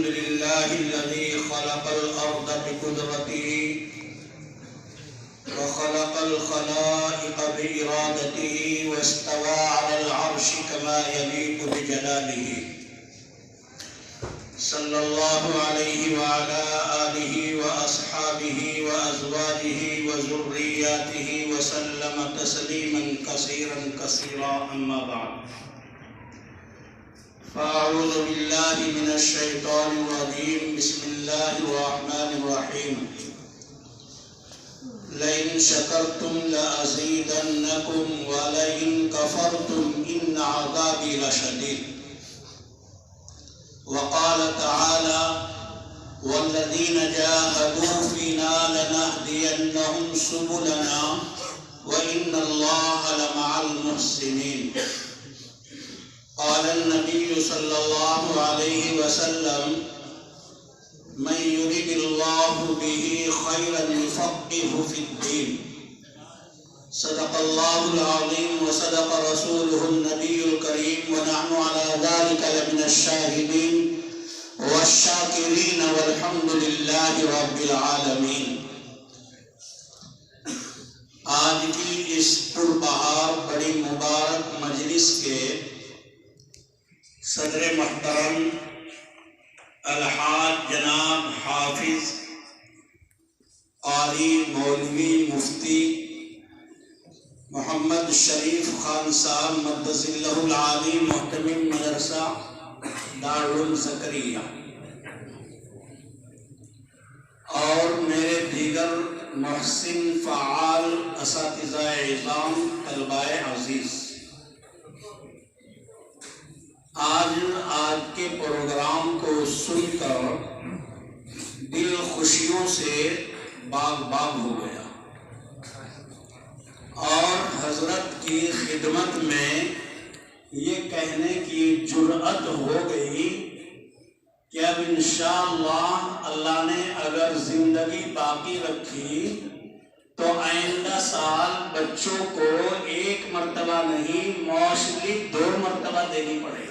لله الذي خلق الأرض بقدرته وخلق الخلائق بإرادته واستوى على العرش كما يليق بجلاله صلى الله عليه وعلى آله وأصحابه وأزواجه وذرياته وسلم تسليما كثيرا كثيرا أما بعد فأعوذ بالله من الشيطان الرجيم بسم الله الرحمن الرحيم لئن شكرتم لأزيدنكم ولئن كفرتم إن عذابي لشديد وقال تعالى والذين جاهدوا فينا لنهدينهم سبلنا وإن الله لمع المحسنين قال النبي صلى الله عليه وسلم من يرد الله به خيرا يفقهه في الدين صدق الله العظيم وصدق رسوله النبي الكريم ونحن على ذلك لمن الشاهدين والشاكرين والحمد لله رب العالمين۔ آج کی اس پربہار بڑی مبارک مجلس کے صدر محترم الحاج جناب حافظ قاری مولوی مفتی محمد شریف خان صاحب مقدس اللہ العالی محتمم مدرسہ دارالعلوم زکریا اور میرے دیگر محسن فعال اساتذہ اعظام طلباء عزیز، آج کے پروگرام کو سن کر دل خوشیوں سے باغ باغ ہو گیا اور حضرت کی خدمت میں یہ کہنے کی جرأت ہو گئی کہ اب انشاءاللہ اللہ نے اگر زندگی باقی رکھی تو آئندہ سال بچوں کو ایک مرتبہ نہیں موسٹلی 2 مرتبہ دینی پڑے گی۔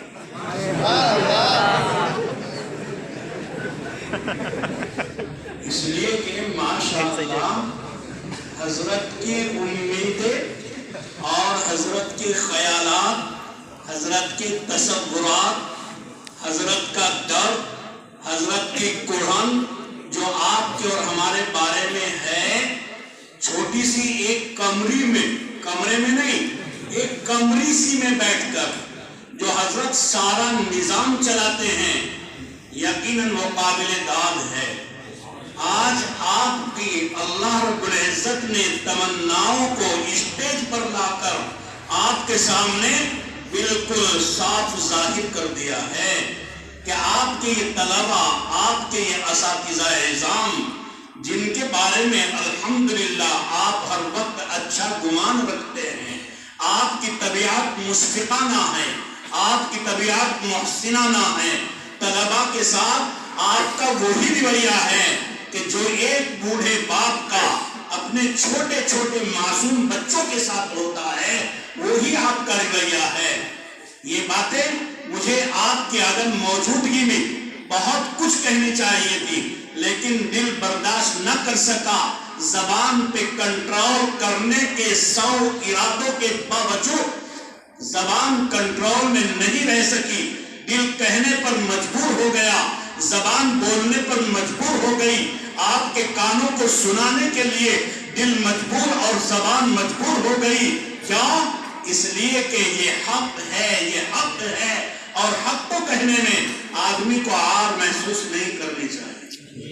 اس لیے کہ ماشاءاللہ حضرت کی امیدیں اور حضرت کے خیالات، حضرت کے تصورات، حضرت کا درد، حضرت کی قرآن جو آپ کے اور ہمارے بارے میں ہے، چھوٹی سی ایک کمرے میں نہیں، ایک کمری سی میں بیٹھ کر جو حضرت سارا نظام چلاتے ہیں، یقیناً وہ قابل داد ہے۔ آج آپ کی اللہ رب العزت نے تمناؤں کو اسٹیج پر لا کر آپ کے سامنے بالکل صاف ظاہر کر دیا ہے کہ آپ کے یہ طلبہ، آپ کے یہ اساتذہ اعظام جن کے بارے میں الحمدللہ آپ ہر وقت اچھا گمان رکھتے ہیں، آپ کی طبیعت مشفقانہ ہے، آپ کی طبیعت محسنانہ ہے، طلباء کے ساتھ آپ کا وہی رویہ ہے کہ جو ایک بوڑھے باپ کا اپنے چھوٹے چھوٹے معصوم بچوں کے ساتھ ہوتا ہے، وہی آپ کا رویہ ہے۔ یہ باتیں مجھے آپ کی عدم موجودگی میں بہت کچھ کہنی چاہیے تھی، لیکن دل برداشت نہ کر سکا، زبان پہ کنٹرول کرنے کے 100 ارادوں کے باوجود زبان کنٹرول میں نہیں رہ سکی، دل کہنے پر مجبور ہو گیا، زبان بولنے پر مجبور ہو گئی، آپ کے کانوں کو سنانے کے لیے دل مجبور اور زبان مجبور ہو گئی۔ کیوں؟ اس لیے کہ یہ حق ہے اور حق کو کہنے میں آدمی کو عار محسوس نہیں کرنی چاہیے۔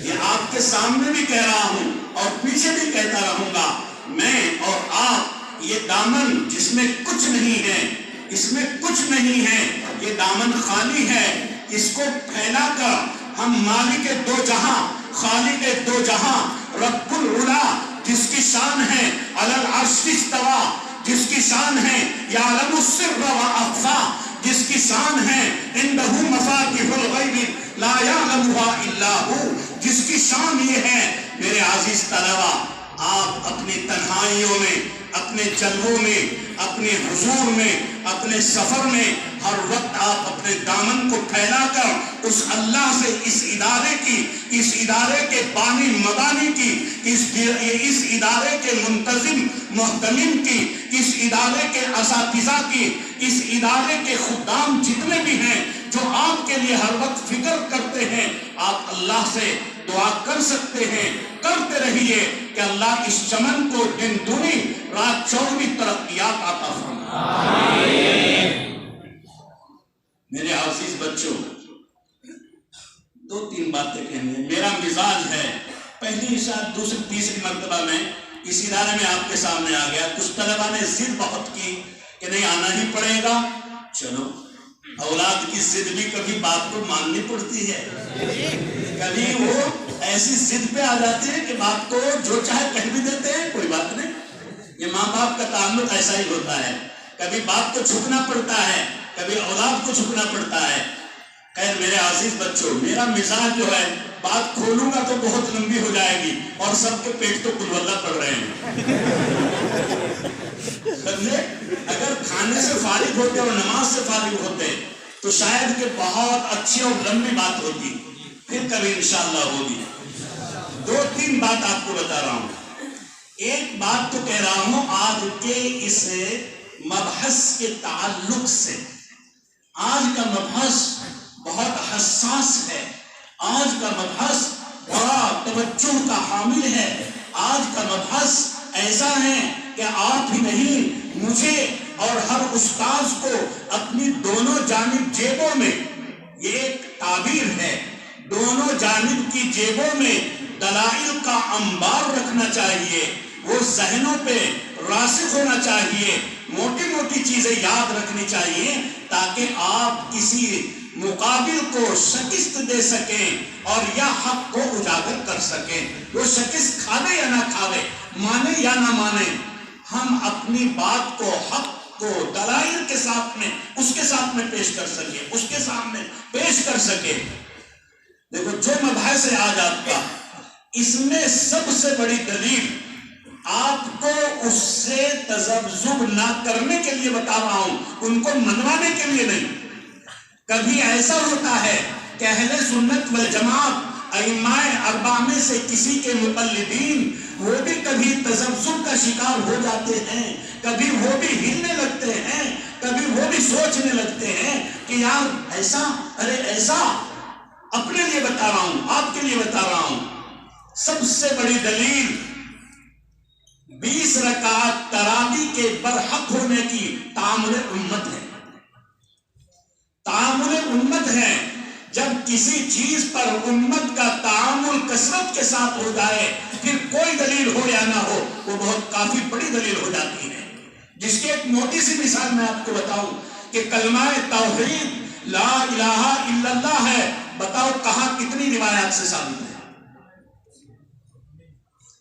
یہ آپ کے سامنے بھی کہہ رہا ہوں اور پیچھے بھی کہتا رہوں گا، میں اور آپ یہ دامن جس میں کچھ نہیں ہے، اس میں کچھ نہیں ہے، یہ دامن خالی ہے، اس کو پھیلا کر ہم مالک دو جہاں، خالق دو جہاں، رب العلا جس کی شان ہے علی العرش استویٰ، جس کی شان ہے یعلم السر و اخفی، جس کی شان ہے عنده مفاتیح الغیب لا یعلمها الا هو، جس کی شان یہ ہے میرے عزیز طلبہ، آپ اپنی تنہائیوں میں، اپنے جلووں میں، اپنے حضور میں، اپنے سفر میں ہر وقت آپ اپنے دامن کو پھیلا کر اس اللہ سے اس ادارے کی، اس ادارے کے بانی مبانی کی، اس ادارے کے منتظم محتمم کی، اس ادارے کے اساتذہ کی، اس ادارے کے خدام جتنے بھی ہیں جو آپ کے لیے ہر وقت فکر کرتے ہیں، آپ اللہ سے دعا کر سکتے ہیں، کرتے رہیے کہ اللہ اس چمن کو دن دنی رات چوگنی ترقیات عطا فرمائے۔ میرے عزیز بچوں، دو تین باتیں کہنی ہیں۔ میرا مزاج ہے، پہلی شاید دوسری تیسری مرتبہ میں اس ادارے میں آپ کے سامنے آ گیا۔ کچھ طلبہ نے ضد بہت کی کہ نہیں آنا ہی پڑے گا۔ چلو، اولاد کی ضد بھی کبھی باپ کو ماننی پڑتی ہے، کبھی وہ ایسی ضد پہ آ جاتی ہے کہ باپ کو جو چاہے کہہ بھی دیتے ہیں، کوئی بات نہیں۔ یہ ماں باپ کا تعلق ایسا ہی ہوتا ہے، کبھی باپ کو جھکنا پڑتا ہے، کبھی اولاد کو جھکنا پڑتا ہے۔ خیر میرے عزیز بچوں، میرا مزاج جو ہے، بات کھولوں گا تو بہت لمبی ہو جائے گی اور سب کے پیٹ تو قل واللہ پڑ رہے ہیں۔ اگر کھانے سے فارغ ہوتے اور نماز سے فارغ ہوتے تو شاید کہ بہت اچھی اور لمبی بات ہوتی، پھر کبھی انشاءاللہ ہوگی۔ دو تین بات آپ کو بتا رہا ہوں۔ ایک بات تو کہہ رہا ہوں آج کے اس مبحث کے تعلق سے۔ آج کا مبحث بہت حساس ہے، آج کا مبحث بڑا توجہ کا حامل ہے، آج کا مبحث ایسا ہے کہ آپ ہی نہیں، مجھے اور ہر استاذ کو اپنی دونوں جانب جیبوں میں، یہ ایک تعبیر ہے، دونوں جانب کی جیبوں میں دلائل کا انبار رکھنا چاہیے، وہ ذہنوں پہ راسخ ہونا چاہیے، موٹی موٹی چیزیں یاد رکھنی چاہیے تاکہ آپ کسی مقابل کو شکست دے سکیں اور یا حق کو اجاگر کر سکیں۔ وہ شکست کھاوے یا نہ کھاوے، مانے یا نہ مانے، ہم اپنی بات کو، حق کو دلائل کے ساتھ میں، اس کے ساتھ میں پیش کر سکیں، اس کے سامنے پیش کر سکیں۔ دیکھو جو مباحث ہے آج آپ کا، اس میں سب سے بڑی دلیل آپ کو اس سے تذبذب نہ کرنے کے لیے بتا رہا ہوں، ان کو منوانے کے لیے نہیں۔ کبھی ایسا ہوتا ہے کہ اہل سنت والجماعت ائمہ اربعہ میں سے کسی کے مقلدین وہ بھی کبھی تذبذب کا شکار ہو جاتے ہیں، کبھی وہ بھی ہلنے لگتے ہیں، کبھی وہ بھی سوچنے لگتے ہیں کہ یار ایسا، ارے ایسا۔ اپنے لیے بتا رہا ہوں، آپ کے لیے بتا رہا ہوں، سب سے بڑی دلیل 20 رکعت تراویح کے برحق ہونے کی تعامل امت ہے۔ تعامل امت ہے، جب کسی چیز پر امت کا تعامل کثرت کے ساتھ ہو جائے، پھر کوئی دلیل ہو یا نہ ہو، وہ بہت کافی بڑی دلیل ہو جاتی ہے۔ جس کی ایک موٹی سی مثال میں آپ کو بتاؤں کہ کلمہ توحید لا الہ الا اللہ ہے، بتاؤ کہاں کتنی روایات سے ثابت ہے؟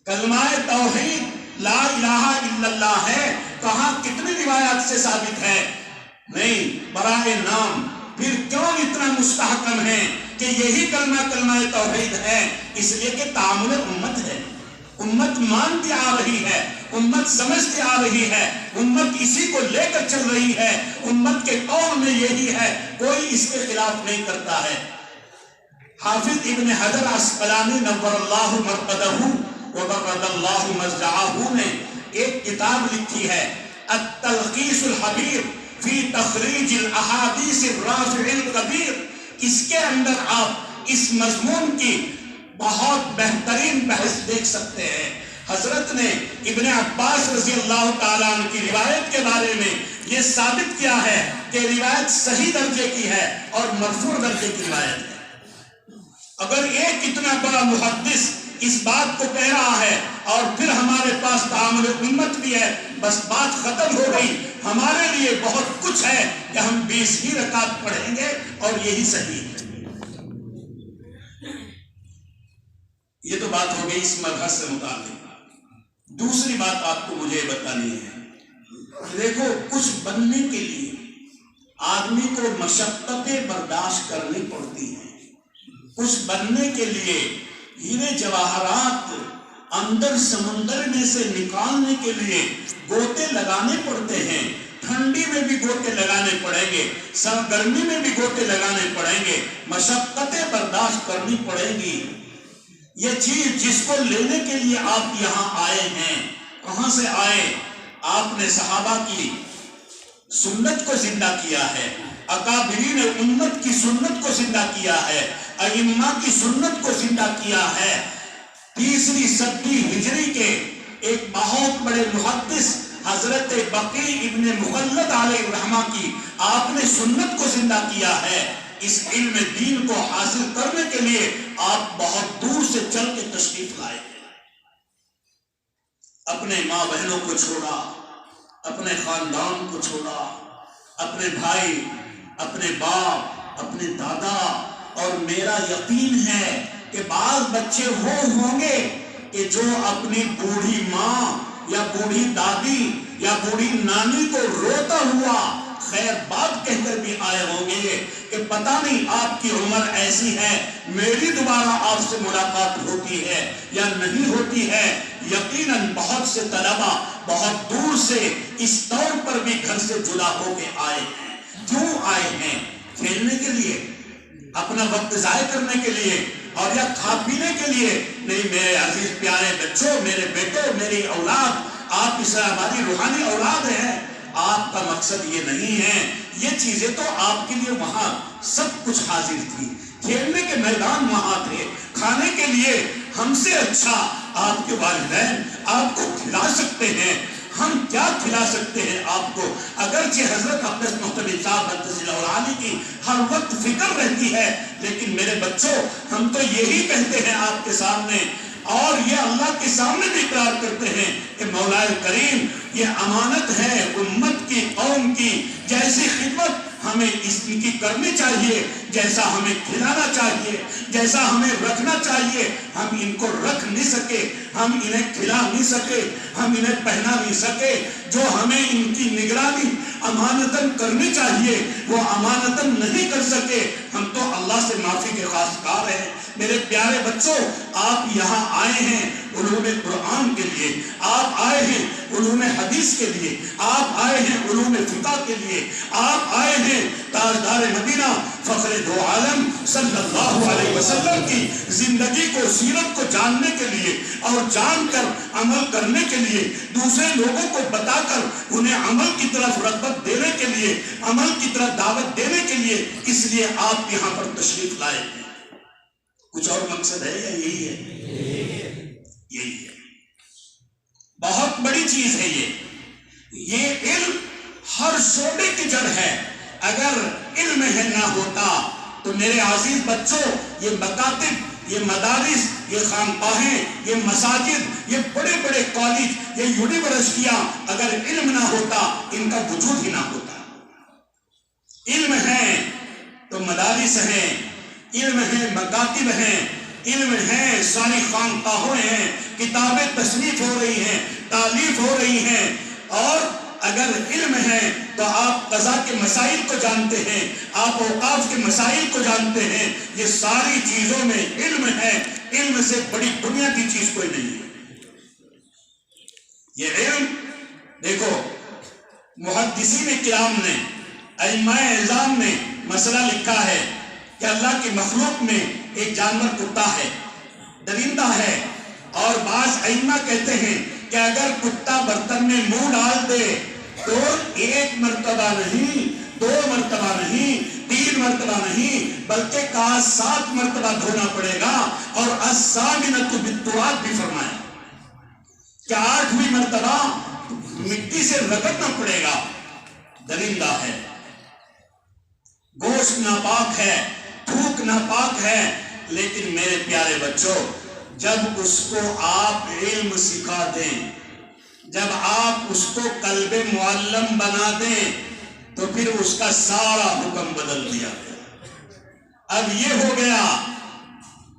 کلمہ توحید لا الہ الا اللہ ہے، کہاں کتنی روایات سے ثابت ہے؟ نہیں، برائے نام۔ پھر کیوں اتنا مستحکم ہے کہ یہی کلمہ توحید ہے؟ اس لیے کہ تعامل امت ہے، امت مانتی آ رہی ہے، امت سمجھتی آ رہی ہے، امت اسی کو لے کر چل رہی ہے، امت کے قول میں یہی ہے، کوئی اس کے خلاف نہیں کرتا ہے۔ حافظ ابن حجر عسقلانی نور اللہ مرقدہ وبرد اللہ مضجعہ نے ایک کتاب لکھی ہے، التلخیص الحبیر فی تخریج الاحادیث الرافع الکبیر۔ اس کے اندر آپ اس مضمون کی بہت بہترین بحث دیکھ سکتے ہیں۔ حضرت نے ابن عباس رضی اللہ تعالیٰ عنہ کی روایت کے بارے میں یہ ثابت کیا ہے کہ روایت صحیح درجے کی ہے اور مرفوع درجے کی روایت ہے۔ اگر ایک اتنا بڑا محدث اس بات کو کہہ رہا ہے اور پھر ہمارے پاس تعامل امت بھی ہے، بس بات ختم ہو گئی۔ ہمارے لیے بہت کچھ ہے کہ ہم 20 ہی رکعت پڑھیں گے اور یہی صحیح ہے۔ یہ تو بات ہو گئی اس مبحث سے متعلق۔ دوسری بات آپ کو مجھے بتانی ہے، دیکھو کچھ بننے کے لیے آدمی کو مشقتیں برداشت کرنی پڑتی ہیں۔ کچھ بننے کے لیے ہیرے جواہرات اندر سمندر میں سے نکالنے کے لیے گوتے لگانے پڑتے ہیں. ٹھنڈی میں بھی گوتے لگانے پڑیں گے, سب گرمی میں بھی گوتے لگانے پڑیں گے, مشقتیں برداشت کرنی پڑیں گی. یہ چیز جس کو لینے کے لیے آپ یہاں آئے ہیں, کہاں سے آئے؟ آپ نے صحابہ کی سنت کو زندہ کیا ہے, اکابرین امت کی سنت کو زندہ کیا ہے, ائمہ کی سنت کو زندہ کیا ہے. 3 صدی ہجری کے ایک بہت بڑے محدث حضرت بقی ابن مخلد علیہ الرحمہ کی آپ نے سنت کو زندہ کیا ہے. اس علم دین کو حاصل کرنے کے لیے آپ بہت دور سے چل کے تشریف لائے. اپنے ماں بہنوں کو چھوڑا, اپنے خاندان کو چھوڑا, اپنے بھائی, اپنے باپ, اپنے دادا, اور میرا یقین ہے کہ بعض بچے وہ ہوں گے کہ جو اپنی بوڑھی ماں یا بوڑھی دادی یا بوڑھی نانی کو روتا ہوا خیر بات کہہ کر بھی آئے ہوں گے کہ پتہ نہیں آپ کی عمر ایسی ہے, میری دوبارہ آپ سے ملاقات ہوتی ہے یا نہیں ہوتی ہے. یقیناً بہت سے طلبہ بہت دور سے اس طور پر بھی گھر سے جدا ہو کے آئے ہیں. کیوں آئے ہیں؟ کھیلنے کے لیے, اپنا وقت ضائع کرنے کے لیے, اور یا کھا پینے کے لیے نہیں. میرے عزیز پیارے بچوں, میرے بیٹوں, میری اولاد, آپ اس ہماری روحانی اولاد ہیں. آپ کا مقصد یہ نہیں ہے. یہ چیزیں تو آپ کے لیے وہاں سب کچھ حاضر تھی, کھیلنے کے میدان وہاں تھے, کھانے کے لیے ہم سے اچھا آپ کے والدین آپ کو کھلا سکتے ہیں. ہم کیا کھلا سکتے ہیں آپ کو؟ اگرچہ حضرت اقدس محتمل صاحب قدس العالی کی ہر وقت فکر رہتی ہے, لیکن میرے بچوں ہم تو یہی کہتے ہیں آپ کے سامنے, اور یہ اللہ کے سامنے بھی اقرار کرتے ہیں کہ مولا کریم یہ امانت ہے امت کی, قوم کی. جیسی خدمت ہمیں اس کی کرنی چاہیے, جیسا ہمیں کھلانا چاہیے, جیسا ہمیں رکھنا چاہیے, ہم ان کو رکھ نہیں سکے, ہم انہیں کھلا نہیں سکے, ہم انہیں پہنا نہیں سکے. جو ہمیں ان کی نگرانی امانتاً کرنی چاہیے وہ امانتاً نہیں کر سکے. ہم تو اللہ سے معافی کے خواستگار ہیں. میرے پیارے بچوں, آپ یہاں آئے ہیں علوم قرآن کے لیے, آپ آئے ہیں علوم حدیث کے لیے, آپ آئے ہیں علوم فقہ کے لیے, آپ آئے ہیں تاجدار مدینہ فخر دو عالم صلی اللہ علیہ وسلم کی زندگی کو, سیرت کو جاننے کے لیے, اور جان کر عمل کرنے کے لیے, دوسرے لوگوں کو بتا کر انہیں عمل کی طرف رغبت دینے کے لیے, عمل کی طرف دعوت دینے کے لیے. اس لیے آپ یہاں پر تشریف لائے ہیں. کچھ اور مقصد ہے یا یہی ہے؟ یہی ہے. بہت بڑی چیز ہے یہ علم ہر شعبے کی جڑ ہے. اگر علم ہے نہ ہوتا تو میرے عزیز بچوں یہ مکاتب, یہ مدارس, یہ خانقاہیں, یہ مساجد, یہ بڑے بڑے کالج, یہ یونیورسٹیاں اگر علم نہ ہوتا ان کا وجود ہی نہ ہوتا. علم ہے تو مدارس ہیں, علم ہے مکاتب ہیں, علم ہے ساری خانقاہیں ہیں, کتابیں تصنیف ہو رہی ہیں, تالیف ہو رہی ہیں. اور اگر علم ہے تو آپ قضا کے مسائل کو جانتے ہیں, آپ اوقاف کے مسائل کو جانتے ہیں. یہ ساری چیزوں میں علم ہے. علم سے بڑی دنیا کی چیز کوئی نہیں ہے. یہ علم دیکھو, محدثین کرام نے, ائمہ اعظام نے مسئلہ لکھا ہے کہ اللہ کی مخلوق میں ایک جانور کتا ہے, درندہ ہے, اور بعض ائمہ کہتے ہیں کہ اگر کتا برتن میں منہ ڈال دے تو 1 مرتبہ نہیں, 2 مرتبہ نہیں, 3 مرتبہ نہیں, بلکہ کہا 7 مرتبہ دھونا پڑے گا. اور السامنۃ بالتراب بھی فرمایا کہ 8ویں مرتبہ مٹی سے رگڑنا پڑے گا. درندہ ہے, گوشت ناپاک ہے, تھوک ناپاک ہے. لیکن میرے پیارے بچوں, جب اس کو آپ علم سکھا دیں, جب آپ اس کو قلب معلم بنا دیں تو پھر اس کا سارا حکم بدل دیا گیا. اب یہ ہو گیا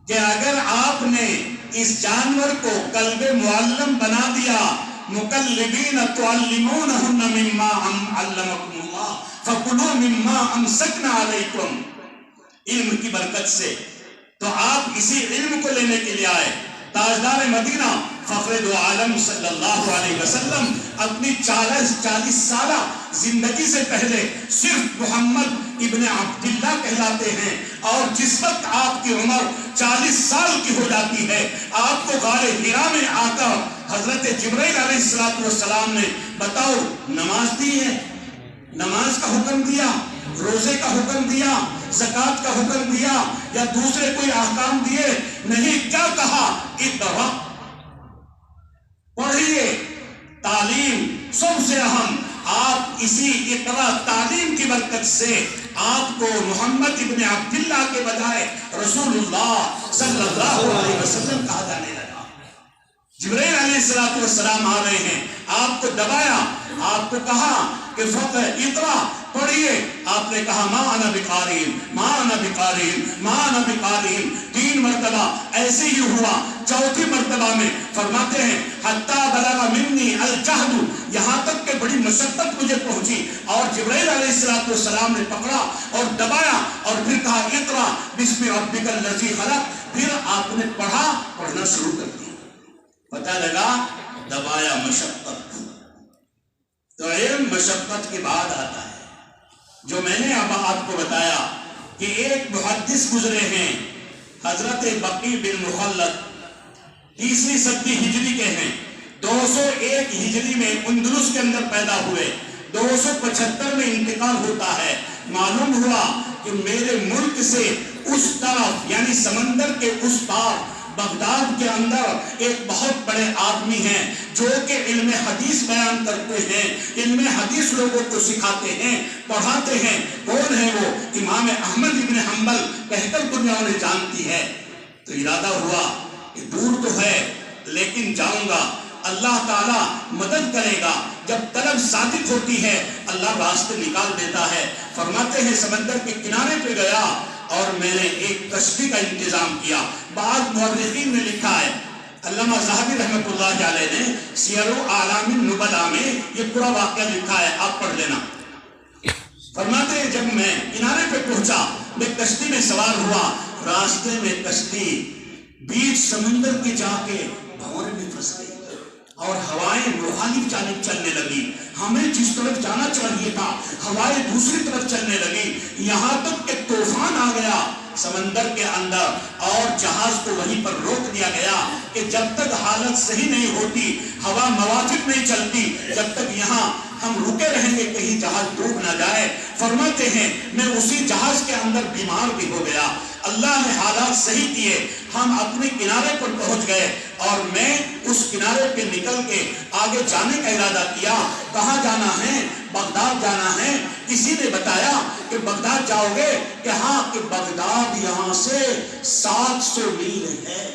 کہ اگر آپ نے اس جانور کو قلب معلم بنا دیا, مکلبین تعلمونہن مما علمکم اللہ فَقُلُوا مِمَّا أَمْسَكْنَا عَلَيْكُمْ, علم کی برکت سے, تو آپ اسی علم کو لینے کے لیے آئے. تاجدار مدینہ فخر دو عالم صلی اللہ علیہ وسلم اپنی 40 سالہ زندگی سے پہلے صرف محمد ابن عبداللہ کہلاتے ہیں، اور جس وقت آپ کی عمر 40 سال کی ہو جاتی ہے، آپ کو غار حرا میں آ کر حضرت جبرائیل علیہ السلام نے بتاؤ نماز دی ہے، نماز کا حکم دیا، روزے کا حکم دیا، زکوٰۃ کا حکم دیا، یا دوسرے کوئی احکام دیے؟ نہیں، کیا کہا؟ اقرأ، پڑھیے۔ تعلیم سب سے اہم، آپ اسی اقرأ تعلیم کی برکت سے آپ کو محمد ابن عبداللہ کے بجائے رسول اللہ صلی اللہ علیہ وسلم کہا جانے لگا۔ جبرائیل علیہ السلام آ رہے ہیں، آپ کو دبایا، آپ کو کہا کہ فقہ اقرأ، پڑھیے۔ آپ نے کہا ما انا بقارئ، ما انا بقارئ، ما انا بقارئ، 3 مرتبہ ایسے ہی ہوا۔ چوتھی مرتبہ میں فرماتے ہیں حتی بلغ منی الجہد، یہاں تک کہ بڑی مشقت مجھے پہنچی، اور جبرائیل علیہ السلام نے پکڑا اور دبایا اور پھر کہا اقرأ بسم ربک الذی خلق، پھر آپ نے پڑھنا شروع کر دیا۔ پتہ لگا دبایا، مشقت، تو علم مشقت کے بعد آتا ہے۔ جو میں نے اب آپ کو بتایا کہ ایک محدث گزرے ہیں حضرت بقی بن مخلد، 3 صدی ہجری کے ہیں، 201 ہجری میں اندلس کے اندر پیدا ہوئے، 275 میں انتقال ہوتا ہے۔ معلوم ہوا کہ میرے ملک سے اس طرف یعنی سمندر کے اس پار بغداد کے اندر ایک بہت بڑے آدمی ہیں جو کہ علم حدیث بیان کرتے ہیں، علم حدیث لوگوں کو سکھاتے ہیں، پڑھاتے ہیں۔ کون ہے وہ؟ امام احمد ابن حنبل کہہ کر دنیا انہیں جانتی ہے۔ تو ارادہ ہوا کہ دور تو ہے لیکن جاؤں گا، اللہ تعالیٰ مدد کرے گا، جب طلب صادق ہوتی ہے اللہ راستے نکال دیتا ہے۔ فرماتے ہیں سمندر کے کنارے پہ گیا اور میں نے ایک کشتی کا انتظام کیا۔ بعض مورخین نے لکھا ہے، علامہ ذہبی رحمۃ اللہ علیہ نے سیر اعلام النبلاء میں یہ پورا واقعہ لکھا ہے، آپ پڑھ لینا۔ فرماتے ہیں جب میں کنارے پہ پہنچا، میں کشتی میں سوار ہوا، راستے میں کشتی بیچ سمندر کے جا کے بھنورے میں پھنس گئی اور ہوائیں مخالف جانب چلنے لگی۔ ہمیں جس طرف جانا چاہیے تھا ہوائیں دوسری طرف چلنے لگی، یہاں تک کہ طوفان آ گیا سمندر کے اندر، اور جہاز کو وہیں پر روک دیا گیا کہ جب تک حالت صحیح نہیں ہوتی، ہوا موافق نہیں چلتی، جب تک یہاں ہم رکے رہیں گے کہیں جہاز ڈوب نہ جائے۔ فرماتے ہیں میں اسی جہاز کے اندر بیمار بھی ہو گیا، اللہ نے حالات صحیح کیے، ہم اپنے کنارے پر پہنچ گئے، اور میں اس کنارے پہ نکل کے آگے جانے کا ارادہ کیا۔ کہاں جانا ہے؟ بغداد جانا ہے۔ کسی نے بتایا کہ بغداد جاؤ گے؟ کہ ہاں، کہ بغداد یہاں سے 700 میل ہے۔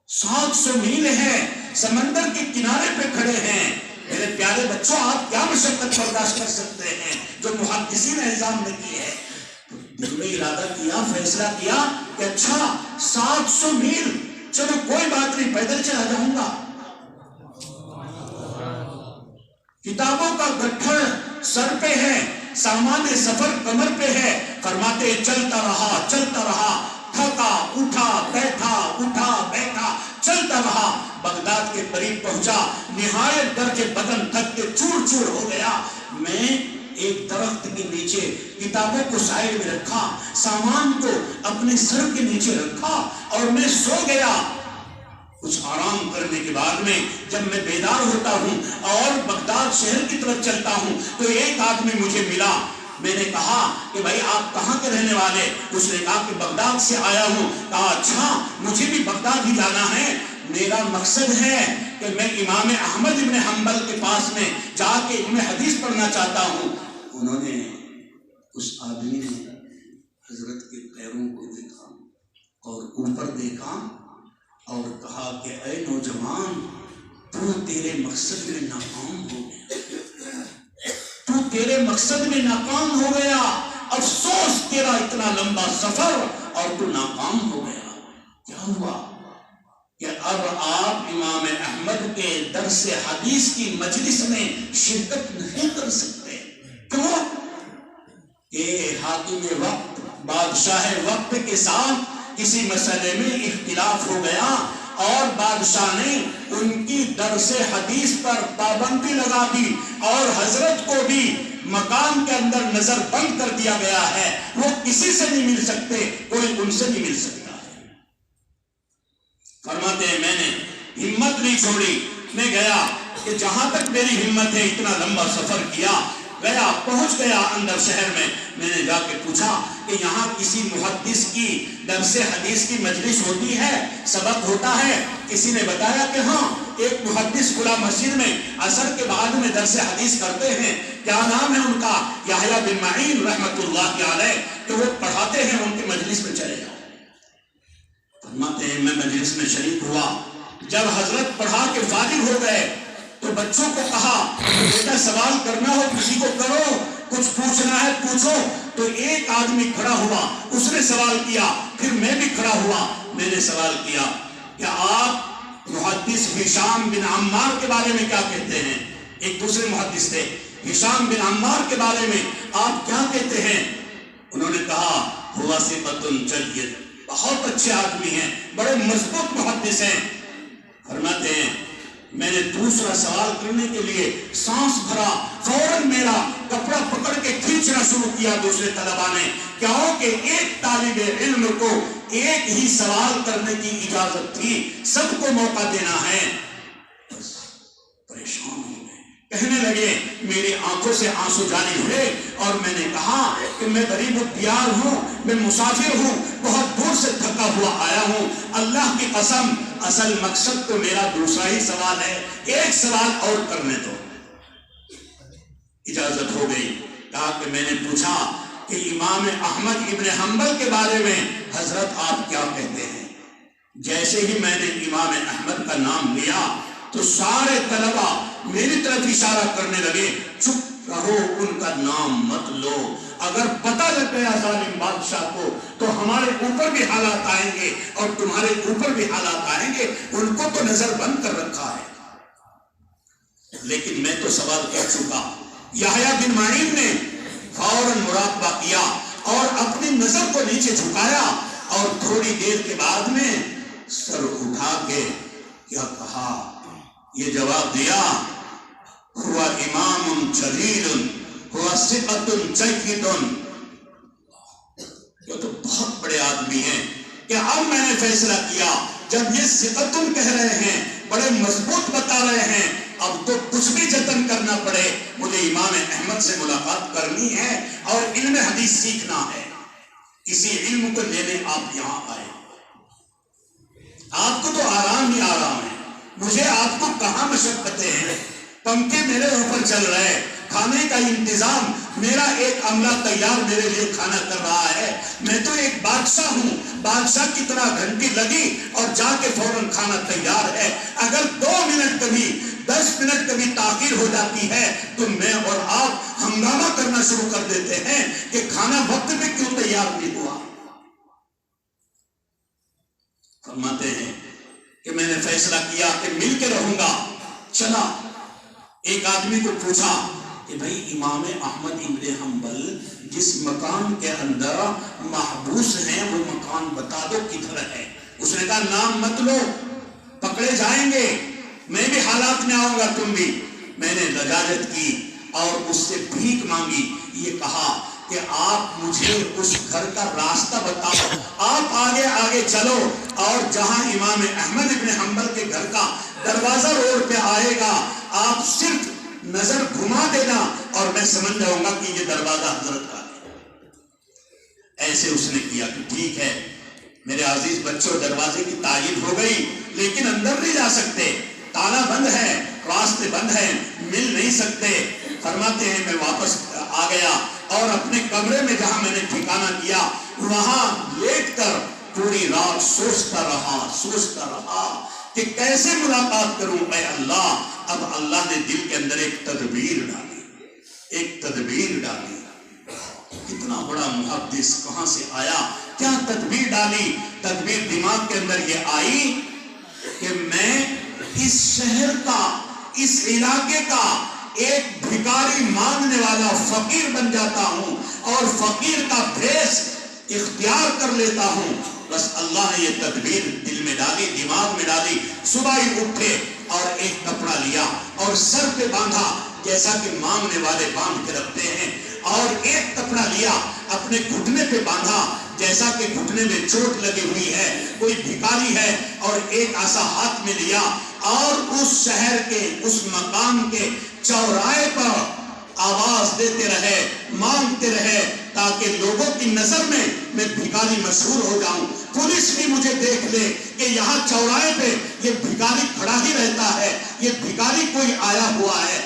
700 میل ہے، سمندر کے کنارے پہ کھڑے ہیں۔ میرے پیارے بچوں، آپ کیا مشقت برداشت کر سکتے ہیں جو محدثین الزام نے کی ہے؟ دل میں ارادہ کیا، فیصلہ کیا کہ اچھا 700 میل، چلو کوئی بات نہیں، پیدل چلا جاؤں گا۔ کتابوں کا گٹھڑ سر پہ ہے، سامان سفر کمر پہ ہے۔ فرماتے چلتا رہا، تھکا اٹھا بیٹھا، اٹھا بیٹھا، چلتا رہا، بغداد کے قریب پہنچا، نہایت درجے بدن تھک کے چور چور ہو گیا۔ میں ایک درخت کے نیچے کتابوں کو سائیڈ میں رکھا، سامان کو اپنے سر کے نیچے رکھا اور میں سو گیا۔ کچھ آرام کرنے کے بعد میں جب میں بیدار ہوتا ہوں اور بغداد شہر کی طرف چلتا ہوں تو ایک آدمی مجھے ملا۔ میں نے کہا کہ بھائی آپ کہاں کے رہنے والے؟ اس نے کہا کہ بغداد سے آیا ہوں۔ کہا اچھا، مجھے بھی بغداد ہی جانا ہے، میرا مقصد ہے کہ میں امام احمد ابن حنبل کے پاس میں جا کے علم حدیث پڑھنا چاہتا ہوں۔ انہوں نے، اس آدمی نے حضرت کے پیروں کو دیکھا اور اوپر دیکھا اور کہا کہ اے نوجوان، تو تیرے مقصد میں ناکام ہو گیا، تو تیرے مقصد میں ناکام ہو گیا، افسوس تیرا اتنا لمبا سفر اور تو ناکام ہو گیا۔ کیا ہوا کہ اب آپ امام احمد کے درس حدیث کی مجلس میں شرکت نہیں کر سکتے۔ کیوں؟ کہ حاکم وقت، بادشاہ وقت کے ساتھ کسی مسئلے میں اختلاف ہو گیا اور بادشاہ نے ان کی درس حدیث پر پابندی لگا دی اور حضرت کو بھی مقام کے اندر نظر بند کر دیا گیا ہے، وہ کسی سے نہیں مل سکتے، کوئی ان سے نہیں مل سکتا ہے۔ فرماتے ہیں میں نے ہمت نہیں چھوڑی، میں گیا کہ جہاں تک میری ہمت ہے اتنا لمبا سفر کیا، گیا پہنچ گیا اندر شہر میں نے جا کے پوچھا کہ یہاں کسی محدث کی درس حدیث کی مجلس ہوتی ہے، سبق ہوتا ہے؟ کسی نے بتایا کہ ہاں ایک محدث فلاں مسجد میں عصر کے بعد میں درس حدیث کرتے ہیں، کیا نام ہے ان کا؟ یحییٰ بن معین رحمت اللہ علیہ، کہ وہ پڑھاتے ہیں، ان کی مجلس میں چلے جاؤ۔ فرماتے ہیں میں مجلس میں شریک ہوا، جب حضرت پڑھا کے فارغ ہو گئے تو بچوں کو کہا بیٹا سوال کرنا ہو کسی کو کرو، کچھ پوچھنا ہے پوچھو۔ تو ایک آدمی کھڑا ہوا، اس نے سوال کیا، پھر میں بھی کھڑا ہوا، میں نے سوال کیا کہ آپ محدث ہشام بن عمار کے بارے میں کیا کہتے ہیں؟ ایک دوسرے محدث تھے، ہشام بن عمار کے بارے میں آپ کیا کہتے ہیں؟ انہوں نے کہا ہوا ثقۃ جید، بہت اچھے آدمی ہیں، بڑے مضبوط محدث ہیں۔ فرماتے ہیں میں نے دوسرا سوال کرنے کے لیے سانس بھرا، فوراً میرا کپڑا پکڑ کے کھینچنا شروع کیا دوسرے طلباء نے، کیونکہ ایک طالب علم کو ایک ہی سوال کرنے کی اجازت تھی، سب کو موقع دینا ہے۔ بس پریشان ہو گئے، کہنے لگے، میری آنکھوں سے آنسو جاری ہوئے اور میں نے کہا کہ میں غریب الدیار ہوں، میں مسافر ہوں، بہت دور سے تھکا ہوا آیا ہوں، اللہ کی قسم اصل مقصد تو میرا دوسرا ہی سوال ہے، ایک سوال اور کرنے دو۔ اجازت ہو گئی، کہا کہ میں نے پوچھا کہ امام احمد ابن حنبل کے بارے میں حضرت آپ کیا کہتے ہیں؟ جیسے ہی میں نے امام احمد کا نام لیا تو سارے طلبہ میری طرف اشارہ کرنے لگے، چپ رہو، ان کا نام مت لو، اگر پتہ لگ گیا ظالم بادشاہ کو تو ہمارے اوپر بھی حالات آئیں گے اور تمہارے اوپر بھی حالات آئیں گے، ان کو تو نظر بند کر رکھا ہے۔ لیکن میں تو سوال کر چکا۔ یحییٰ بن معین نے فوراً مراقبہ کیا اور اپنی نظر کو نیچے جھکایا اور تھوڑی دیر کے بعد میں سر اٹھا کے کیا کہا، یہ جواب دیا، ہوا امام جلیل ہوا ثقۃ جید، یہ تو بہت بڑے آدمی ہیں کہ اب میں نے فیصلہ کیا، جب یہ ثقۃ کہہ رہے ہیں، بڑے مضبوط بتا رہے ہیں، اب تو کچھ بھی جتن کرنا پڑے، مجھے امام احمد سے ملاقات کرنی ہے اور علم حدیث سیکھنا ہے۔ اسی علم کو لینے آپ یہاں آئے، آپ کو تو آرام ہی آرام ہے، مجھے آپ کو کہاں مشقتیں ہیں، پنکھے میرے اوپر چل رہے، کھانے کا انتظام، میرا ایک عملہ تیار میرے لیے کھانا کر رہا ہے، میں تو ایک بادشاہ ہوں، بادشاہ کی طرح گھنٹی لگی اور جا کے فوراً کھانا تیار ہے، اگر 2 منٹ کبھی 10 منٹ کبھی تاخیر ہو جاتی ہے تو میں اور آپ ہنگامہ کرنا شروع کر دیتے ہیں کہ کھانا وقت میں کیوں تیار نہیں ہوا۔ فرماتے ہیں کہ میں نے فیصلہ کیا کہ مل کے رہوں گا، چلا ایک آدمی کو پوچھا کہ بھائی امام احمد ابن حنبل جس مکان کے اندر محبوس ہیں وہ مکان بتا دو کدھر ہے؟ اس نے کہا نام مت لو، پکڑے جائیں گے، میں بھی حالات میں آؤں گا، تم بھی۔ میں نے لجاجت کی اور اس سے بھیک مانگی، یہ کہا کہ آپ مجھے اس گھر کا راستہ بتاؤ، آپ آگے آگے چلو اور جہاں امام احمد ابن حنبل کے گھر کا دروازہ روڈ پہ آئے گا آپ صرف نظر گھما دینا اور میں سمجھ جاؤں گا کہ یہ دروازہ حضرت کا ہے۔ ایسے اس نے کیا کہ ٹھیک ہے میرے عزیز بچوں، دروازے کی تائید ہو گئی لیکن اندر نہیں جا سکتے، تالا بند ہے، راستے بند ہیں، مل نہیں سکتے۔ فرماتے ہیں میں واپس آ گیا اور اپنے کمرے میں جہاں میں نے ٹھکانہ کیا وہاں لیٹ کر پوری رات سوچتا رہا کہ کیسے ملاقات کروں اے اللہ۔ اب اللہ نے دل کے اندر ایک تدبیر ڈالی، کتنا بڑا محدث کہاں سے آیا، کیا تدبیر ڈالی؟ تدبیر دماغ کے اندر یہ آئی کہ میں اس شہر کا، اس علاقے کا ایک بھکاری مانگنے والا فقیر بن جاتا ہوں اور فقیر کا بھیس اختیار کر لیتا ہوں، بس اللہ نے یہ تدبیر دل میں ڈالی، دماغ میں ڈالی. صبح ہی اٹھے اور ایک کپڑا لیا اور سر پہ باندھا جیسا کہ مانگنے والے باندھ کے رکھتے ہیں، اور ایک کپڑا لیا اپنے گھٹنے پہ باندھا جیسا کہ گھٹنے میں چوٹ لگی ہوئی ہے، کوئی بھکاری ہے، اور ایک عصا ہاتھ میں لیا اور اس شہر کے اس مقام کے چوراہے پر آواز دیتے رہے، مانگتے رہے تاکہ لوگوں کی نظر میں بھکاری مشہور ہو جاؤں، پولیس بھی مجھے دیکھ لے کہ یہاں چوراہے پہ یہ بھکاری کھڑا ہی رہتا ہے، یہ بھکاری کوئی آیا ہوا ہے.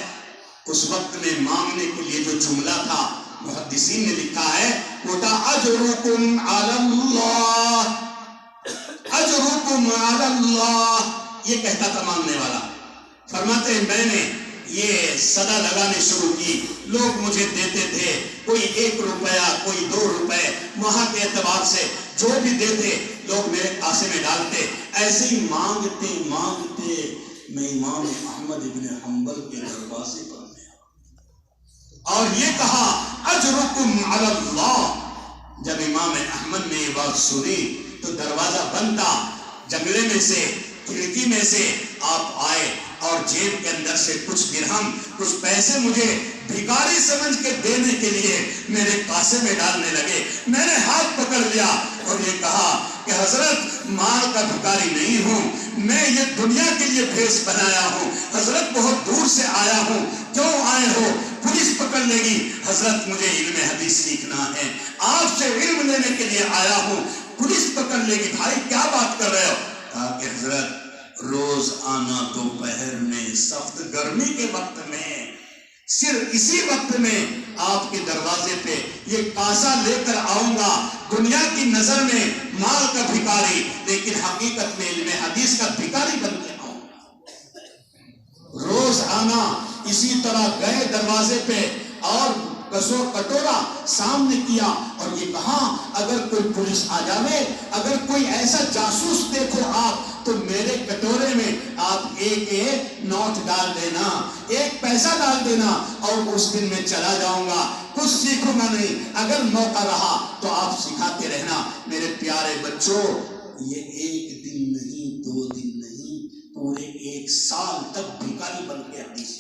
اس وقت میں مانگنے کے لیے جو جملہ تھا محدثین نے لکھا ہے وہ تھا اجرکم علی اللہ، اجرکم علی اللہ. یہ کہتا تھا مانگنے والا. فرماتے ہیں میں نے یہ صدا لگانے شروع کی، لوگ مجھے دیتے تھے، کوئی 1 روپیہ کوئی 2 روپے، وہاں کے اعتبار سے جو بھی دیتے لوگ میرے کاسے میں ڈالتے. ایسے ہی مانگتے مانگتے میں امام احمد ابن حنبل کے دروازے پر گیا اور یہ کہا اجرکم علی اللہ. جب امام احمد نے یہ بات سنی تو دروازہ بند تھا، جنگلے میں سے کھڑکی میں سے آپ آئے اور جیب کے اندر سے کچھ درہم کچھ پیسے مجھے بھکاری سمجھ کے دینے کے لیے میرے کاسے میں ڈالنے لگے. میں نے ہاتھ پکڑ لیا اور یہ کہا کہ حضرت مال کا بھکاری نہیں ہوں، میں یہ دنیا کے لیے بھیس بنایا ہوں. حضرت بہت دور سے آیا ہوں، کیوں آئے ہو؟ پولیس پکڑ لے گی. حضرت مجھے علم حدیث سیکھنا ہے، آپ سے علم لینے کے لیے آیا ہوں. پولیس پکڑ لے گی. بھائی کیا بات کر رہے ہو؟ کہا کہ حضرت روز آنا دوپہر میں سخت گرمی کے وقت میں صرف اسی وقت میں آپ کے دروازے پہ یہ کاسا لے کر آؤں گا، دنیا کی نظر میں مال کا بھکاری لیکن حقیقت میں علم حدیث کا بھکاری بن کے آؤں گا. روز آنا اسی طرح گئے دروازے پہ اور کٹورا سامنے کیا اور یہ کہا اگر کوئی پولیس آ جاوے، اگر کوئی ایسا جاسوس دیکھو آپ تو میرے کٹورے میں آپ ایک نوٹ ڈال دینا، 1 پیسہ ڈال دینا اور اس دن میں چلا جاؤں گا، کچھ سیکھوں گا نہیں. اگر موقع رہا تو آپ سکھاتے رہنا. میرے پیارے بچوں، یہ 1 دن نہیں 2 دن نہیں، پورے 1 سال تک بھکاری بن کے حدیث ہے.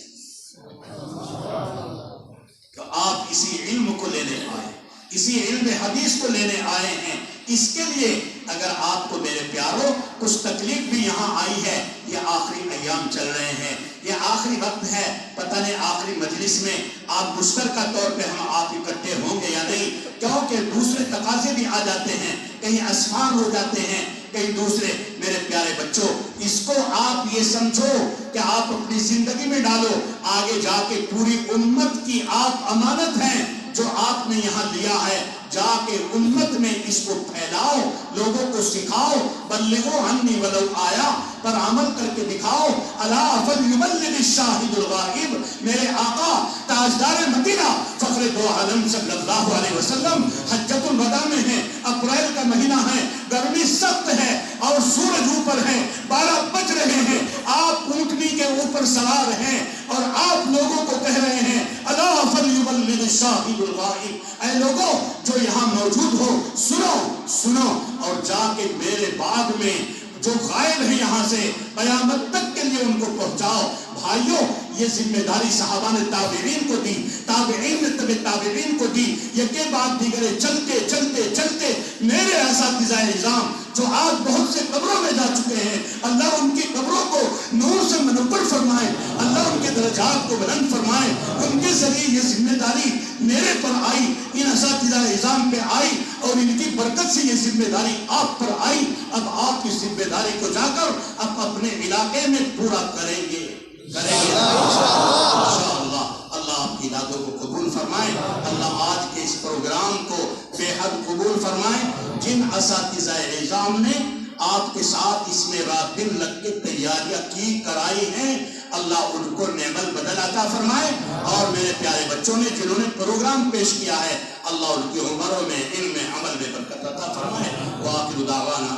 تو آپ اسی علم کو لینے آئے، اسی علم حدیث کو لینے آئے ہیں. اس کے لیے اگر آپ کو میرے پیاروں کچھ تکلیف بھی یہاں آئی ہے، یہ آخری ایام چل رہے ہیں، یہ آخری وقت ہے، پتہ نہیں آخری مجلس میں آپ مشترکہ طور پہ ہم آپ اکٹھے ہوں گے یا نہیں، کیونکہ دوسرے تقاضے بھی آ جاتے ہیں، کہیں اسفار ہو جاتے ہیں، کہیں دوسرے. میرے پیارے بچوں، اس کو آپ یہ سمجھو کہ آپ اپنی زندگی میں ڈالو، آگے جا کے پوری امت کی آپ امانت ہیں جو آپ نے یہاں لیا ہے. جا کے امت میں اس کو پھیلاؤ، لوگوں کو سکھاؤ. بلغوا عنی ولو آیا پر عمل کر کے دکھاؤ. الا فلیبلغ الشاہد الغائب. میرے آقا تاجدار مدینہ فخر دو عالم صلی اللہ علیہ وسلم حجۃ الوداع میں ہیں، اپریل کا مہینہ ہے، گرمی سخت ہے اور سورج اوپر ہے، 12 بج رہے ہیں، آپ اونٹنی کے اوپر سوار ہیں اور آپ لوگوں کو کہہ رہے ہیں الا فلیبلغ الشاہد الغائب. اے لوگوں جو یہاں موجود ہو، سنو اور جا کے میرے بعد میں جو غائب ہے یہاں سے قیامت تک کے لیے ان کو پہنچاؤ. بھائیوں، یہ ذمہ داری صحابہ نے تابعین کو دی، تابعین نے تابعین کو دی. یہ کے بعد دیگرے چلتے چلتے چلتے میرے اساتذہ نظام جو آج بہت سے قبروں میں جا چکے ہیں، اللہ ان کی قبروں کو نور سے منور فرمائے، اللہ ان کے درجات کو بلند فرمائے. ان کے ذریعے یہ ذمہ داری میرے پر آئی، ان اساتذہ نظام پہ آئی اور ان کی برکت سے یہ ذمہ داری آپ پر آئی. اب آپ کی ذمہ داری کو جا کر آپ اپنے علاقے میں پورا کریں گے انشاءاللہ. اللہ آپ کی دادوں کو قبول فرمائے. اللہ آج کے اس پروگرام کو بے حد قبول فرمائے. جن اساتذہ نظام نے آپ کے ساتھ اس میں رات دن لگ کے تیاریاں کی کرائی ہیں، اللہ ان کو نعمت بدل عطا فرمائے. اور میرے پیارے بچوں نے جنہوں نے پروگرام پیش کیا ہے، اللہ ان کی عمروں میں علم عمل میں برکت عطا فرمائے. وآخر دعوانا